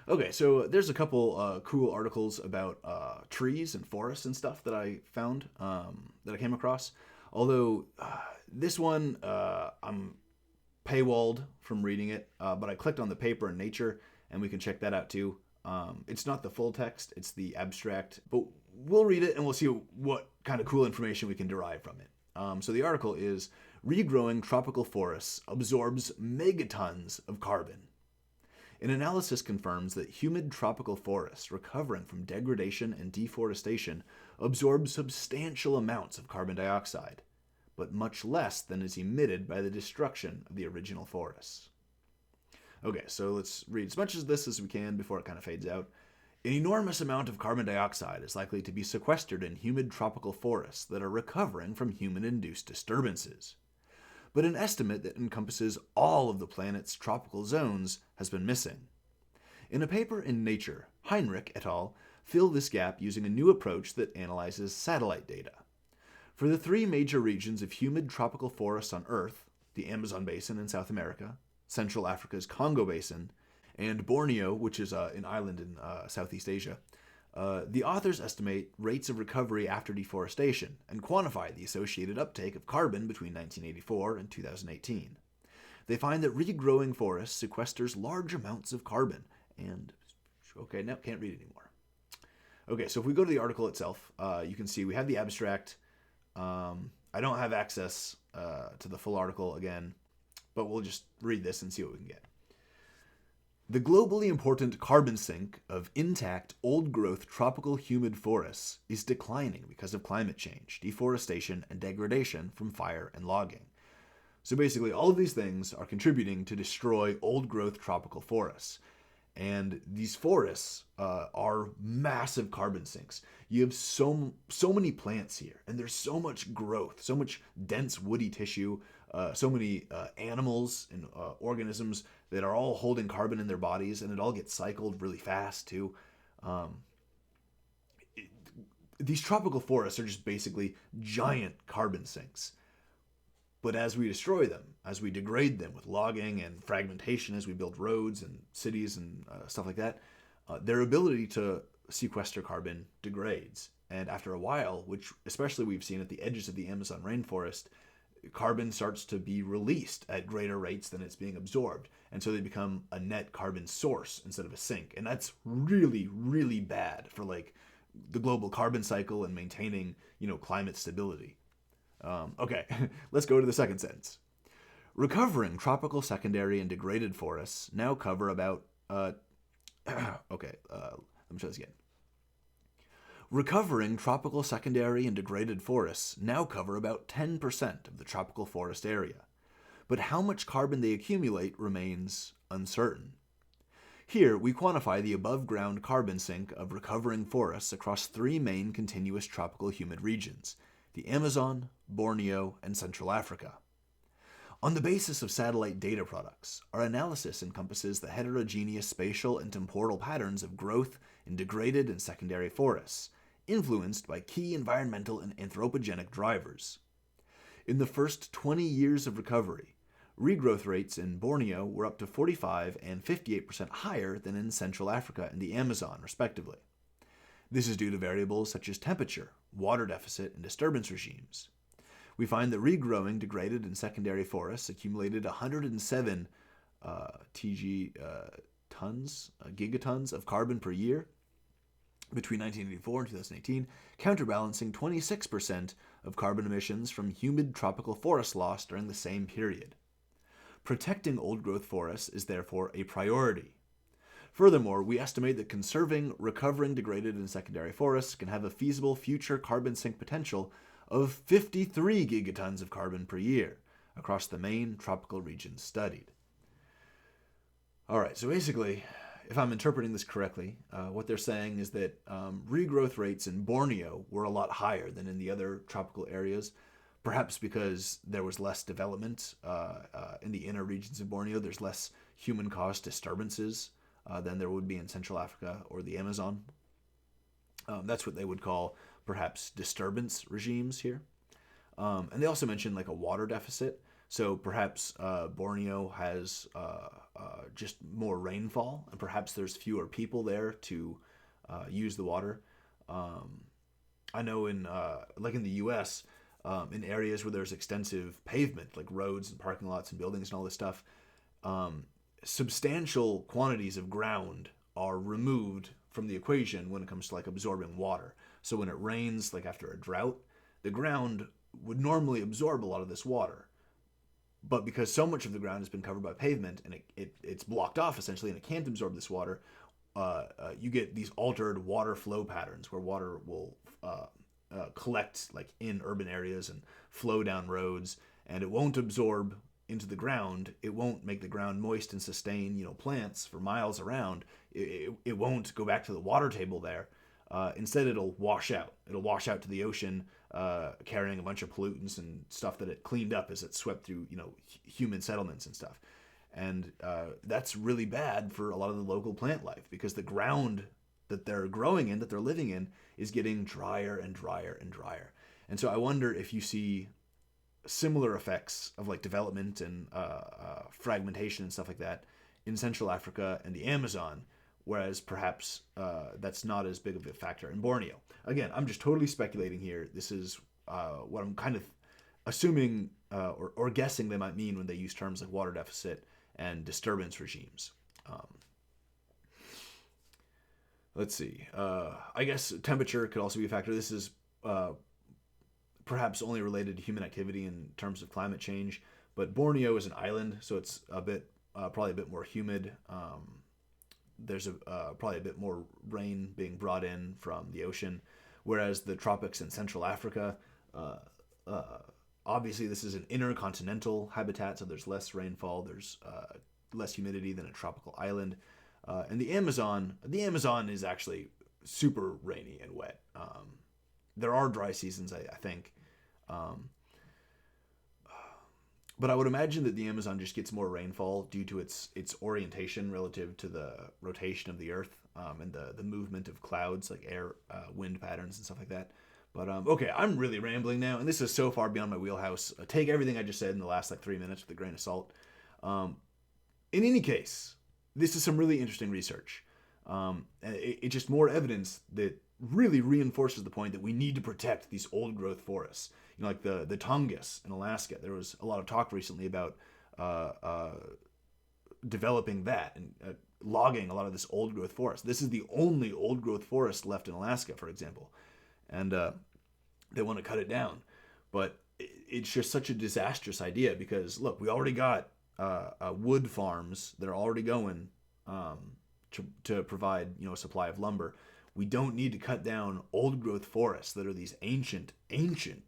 Okay, so there's a couple cool articles about trees and forests and stuff that I found that I came across. Although this one I'm paywalled from reading it, but I clicked on the paper in Nature, and we can check that out too. It's not the full text; it's the abstract, but we'll read it and we'll see what kind of cool information we can derive from it. So the article is "Regrowing Tropical Forests Absorbs Megatons of Carbon." An analysis confirms that humid tropical forests recovering from degradation and deforestation absorb substantial amounts of carbon dioxide, but much less than is emitted by the destruction of the original forests. Okay, so let's read as much of this as we can before it kind of fades out. An enormous amount of carbon dioxide is likely to be sequestered in humid tropical forests that are recovering from human-induced disturbances. But an estimate that encompasses all of the planet's tropical zones has been missing. In a paper in Nature, Heinrich et al. Fill this gap using a new approach that analyzes satellite data. For the three major regions of humid tropical forests on Earth, the Amazon Basin in South America, Central Africa's Congo Basin, and Borneo, which is an island in Southeast Asia, the authors estimate rates of recovery after deforestation and quantify the associated uptake of carbon between 1984 and 2018. They find that regrowing forests sequesters large amounts of carbon and... Okay, now can't read anymore. Okay, so if we go to the article itself, you can see we have the abstract. I don't have access to the full article again, but we'll just read this and see what we can get. The globally important carbon sink of intact, old-growth tropical humid forests is declining because of climate change, deforestation, and degradation from fire and logging. So basically, all of these things are contributing to destroy old-growth tropical forests. And these forests are massive carbon sinks. You have so many plants here, and there's so much growth, so much dense woody tissue, so many animals and organisms that are all holding carbon in their bodies, and it all gets cycled really fast too. These tropical forests are just basically giant carbon sinks. But as we destroy them, as we degrade them with logging and fragmentation, as we build roads and cities and stuff like that, their ability to sequester carbon degrades. And after a while, which especially we've seen at the edges of the Amazon rainforest, carbon starts to be released at greater rates than it's being absorbed. And so they become a net carbon source instead of a sink. And that's really, really bad for like the global carbon cycle and maintaining, climate stability. Okay, let's go to the second sentence. Recovering tropical secondary and degraded forests now cover about... let me try this again. Recovering tropical secondary and degraded forests now cover about 10% of the tropical forest area, but how much carbon they accumulate remains uncertain. Here, we quantify the above-ground carbon sink of recovering forests across three main continuous tropical humid regions: the Amazon, Borneo, and Central Africa. On the basis of satellite data products, our analysis encompasses the heterogeneous spatial and temporal patterns of growth in degraded and secondary forests, influenced by key environmental and anthropogenic drivers. In the first 20 years of recovery, regrowth rates in Borneo were up to 45 and 58% higher than in Central Africa and the Amazon, respectively. This is due to variables such as temperature, water deficit, and disturbance regimes. We find that regrowing degraded and secondary forests accumulated 107 gigatons of carbon per year between 1984 and 2018, counterbalancing 26% of carbon emissions from humid tropical forest loss during the same period. Protecting old-growth forests is therefore a priority. Furthermore, we estimate that conserving, recovering degraded and secondary forests can have a feasible future carbon sink potential of 53 gigatons of carbon per year across the main tropical regions studied. All right, so basically, if I'm interpreting this correctly, what they're saying is that regrowth rates in Borneo were a lot higher than in the other tropical areas, perhaps because there was less development in the inner regions of Borneo. There's less human-caused disturbances than there would be in Central Africa or the Amazon. That's what they would call perhaps disturbance regimes here. And they also mentioned like a water deficit. So perhaps Borneo has just more rainfall, and perhaps there's fewer people there to use the water. I know in like in the U.S., in areas where there's extensive pavement, like roads and parking lots and buildings and all this stuff, substantial quantities of ground are removed from the equation when it comes to like absorbing water. So when it rains, like after a drought, the ground would normally absorb a lot of this water. But because so much of the ground has been covered by pavement and it's blocked off essentially and it can't absorb this water, you get these altered water flow patterns where water will collect like in urban areas and flow down roads, and it won't absorb into the ground. It won't make the ground moist and sustain, plants for miles around. It won't go back to the water table there. Instead, it'll wash out. It'll wash out to the ocean, carrying a bunch of pollutants and stuff that it cleaned up as it swept through, human settlements and stuff. And that's really bad for a lot of the local plant life, because the ground that they're growing in, that they're living in, is getting drier and drier and drier. And so I wonder if you see similar effects of like development and fragmentation and stuff like that in Central Africa and the Amazon, whereas perhaps that's not as big of a factor in Borneo. Again, I'm just totally speculating here. This is what I'm kind of assuming or guessing they might mean when they use terms like water deficit and disturbance regimes. Let's see. I guess temperature could also be a factor. This is perhaps only related to human activity in terms of climate change, but Borneo is an island, so it's probably a bit more humid. There's probably a bit more rain being brought in from the ocean, whereas the tropics in Central Africa, obviously this is an intercontinental habitat, so there's less rainfall, there's less humidity than a tropical island. And the Amazon is actually super rainy and wet. There are dry seasons, I think. But I would imagine that the Amazon just gets more rainfall due to its orientation relative to the rotation of the Earth, and the movement of clouds, like air, wind patterns and stuff like that. But okay, I'm really rambling now, and this is so far beyond my wheelhouse. Take everything I just said in the last 3 minutes with a grain of salt. In any case, this is some really interesting research. It's just more evidence that really reinforces the point that we need to protect these old growth forests. Like the Tongass in Alaska. There was a lot of talk recently about developing that and logging a lot of this old growth forest. This is the only old growth forest left in Alaska, for example. And they want to cut it down. But it's just such a disastrous idea because, look, we already got wood farms that are already going to provide a supply of lumber. We don't need to cut down old growth forests that are these ancient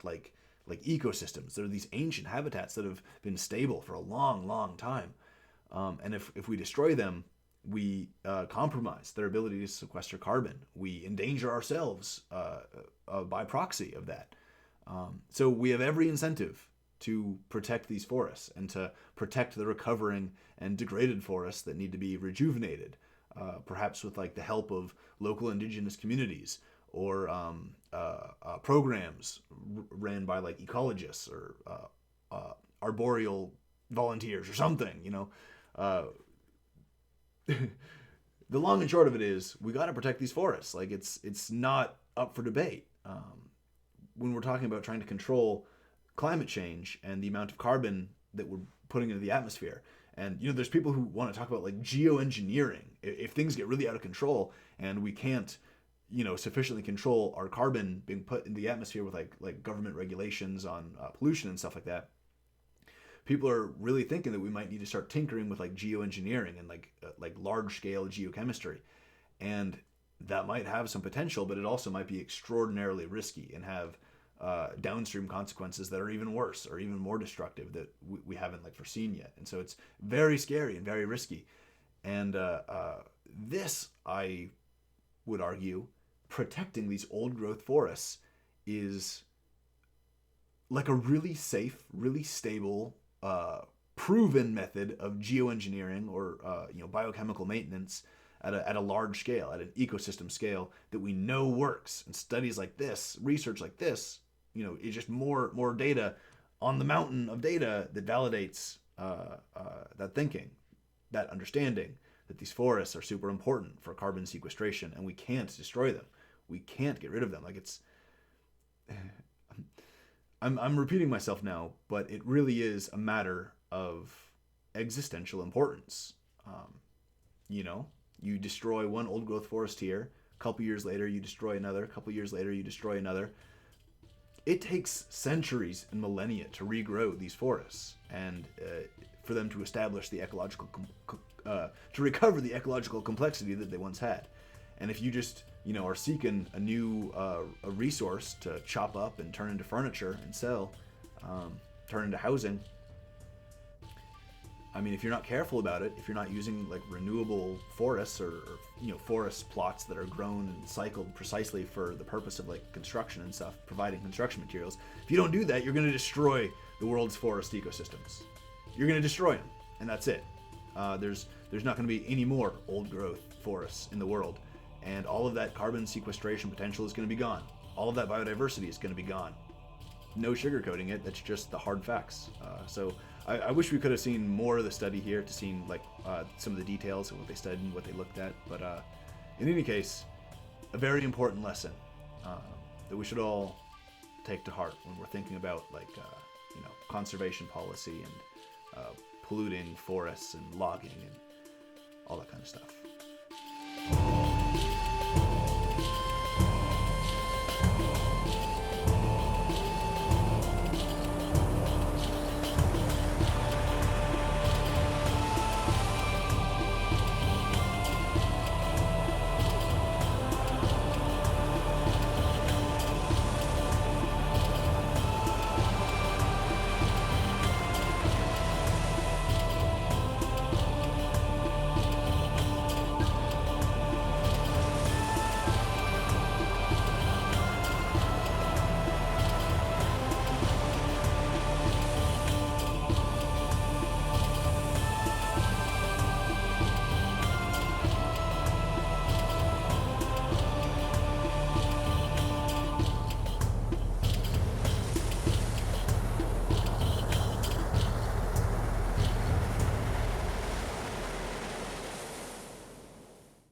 like ecosystems. They're these ancient habitats that have been stable for a long, long time. And if we destroy them, we compromise their ability to sequester carbon. We endanger ourselves by proxy of that. So we have every incentive to protect these forests and to protect the recovering and degraded forests that need to be rejuvenated, perhaps with like the help of local indigenous communities or programs ran by like ecologists or arboreal volunteers or something. The long and short of it is we got to protect these forests. Like it's not up for debate. When we're talking about trying to control climate change and the amount of carbon that we're putting into the atmosphere. And, there's people who want to talk about like geoengineering. If things get really out of control and we can't, sufficiently control our carbon being put in the atmosphere with like government regulations on pollution and stuff like that, people are really thinking that we might need to start tinkering with like geoengineering and like large scale geochemistry. And that might have some potential, but it also might be extraordinarily risky and have downstream consequences that are even worse or even more destructive that we haven't like foreseen yet. And so it's very scary and very risky. And this, I would argue, protecting these old growth forests is like a really safe, really stable, proven method of geoengineering or biochemical maintenance at a large scale, at an ecosystem scale that we know works. And studies like this, research like this, is just more data on the mountain of data that validates that thinking. that understanding that these forests are super important for carbon sequestration, and we can't destroy them. We can't get rid of them. Like, it's, I'm repeating myself now, but it really is a matter of existential importance. You know, you destroy one old growth forest here, a couple years later you destroy another, a couple years later you destroy another. It takes centuries and millennia to regrow these forests, and for them to establish the ecological, to recover the ecological complexity that they once had. And if you just, you know, are seeking a new a resource to chop up and turn into furniture and sell, turn into housing, I mean, if you're not careful about it, if you're not using like renewable forests or you know, forest plots that are grown and cycled precisely for the purpose of like construction and stuff, providing construction materials, if you don't do that, you're going to destroy the world's forest ecosystems. You're going to destroy them, and that's it. There's not going to be any more old growth forests in the world, and all of that carbon sequestration potential is going to be gone. All of that biodiversity is going to be gone. No sugarcoating it. That's just the hard facts. So I wish we could have seen more of the study here to see like some of the details of what they studied and what they looked at. But in any case, a very important lesson that we should all take to heart when we're thinking about like you know, conservation policy and polluting forests and logging and all that kind of stuff.